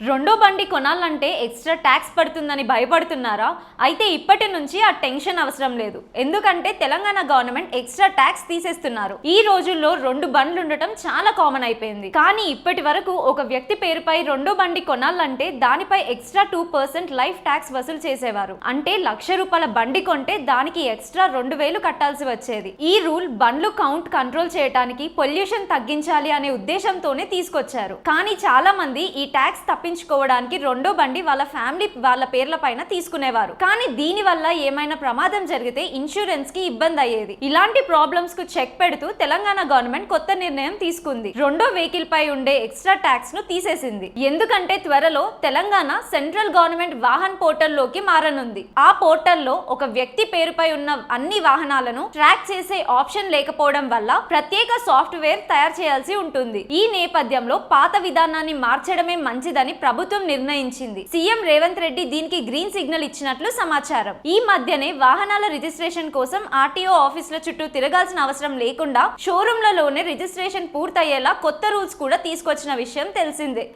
రెండో బండి కొనాలంటే ఎక్స్ట్రా ట్యాక్స్ పడుతుందని భయపడుతున్నారా? అయితే ఇప్పటి నుంచి ఆ టెన్షన్ అవసరం లేదు. ఎందుకంటే తెలంగాణ గవర్నమెంట్ ఎక్స్ట్రా ట్యాక్స్ తీసేస్తున్నారు. ఈ రోజుల్లో రెండు బండ్లు ఉండటం చాలా కామన్ అయిపోయింది. కానీ ఇప్పటి వరకు ఒక వ్యక్తి పేరుపై రెండో బండి కొనాలంటే దానిపై ఎక్స్ట్రా 2% లైఫ్ ట్యాక్స్ వసూలు చేసేవారు. అంటే ₹1,00,000 బండి కొంటే దానికి ఎక్స్ట్రా 2,000 కట్టాల్సి వచ్చేది. ఈ రూల్ బండ్లు కౌంట్ కంట్రోల్ చేయడానికి, పొల్యూషన్ తగ్గించాలి అనే ఉద్దేశంతోనే తీసుకొచ్చారు. కానీ చాలా మంది ఈ ట్యాక్స్ తప్పించుకోవడానికి రెండో బండి వాళ్ళ ఫ్యామిలీ వాళ్ళ పేర్ల పైన తీసుకునేవారు. కానీ దీని వల్ల ఏమైనా ప్రమాదం జరిగితే ఇన్సూరెన్స్ కి ఇబ్బంది అయ్యేది. ఇలాంటి ప్రాబ్లమ్స్ కు చెక్ పెడుతూ తెలంగాణ గవర్నమెంట్ కొత్త నిర్ణయం తీసుకుంది. రెండో వెహికల్ పై ఉండే ఎక్స్ట్రా ట్యాక్స్ ను తీసేసింది. ఎందుకంటే త్వరలో Telangana central government Vahan portal లోకి మారనుంది. ఆ పోర్టల్లో ఒక వ్యక్తి పేరుపై ఉన్న అన్ని వాహనాలను ట్రాక్ చేసే ఆప్షన్ లేకపోవడం వల్ల ప్రత్యేక సాఫ్ట్వేర్ తయారు చేయాల్సి ఉంటుంది. ఈ నేపథ్యంలో పాత విధానాన్ని మార్చడమే మంచిదని ప్రభుత్వం నిర్ణయించింది. సీఎం రేవంత్ రెడ్డి దీనికి గ్రీన్ సిగ్నల్ ఇచ్చినట్లు సమాచారం. ఈ మధ్యనే వాహనాల రిజిస్ట్రేషన్ కోసం ఆర్టీఓ ఆఫీసుల చుట్టూ తిరగాల్సిన అవసరం లేకుండా షోరూంలలోనే రిజిస్ట్రేషన్ పూర్తయ్యేలా కొత్త రూల్స్ కూడా తీసుకొచ్చిన విషయం తెలిసిందే.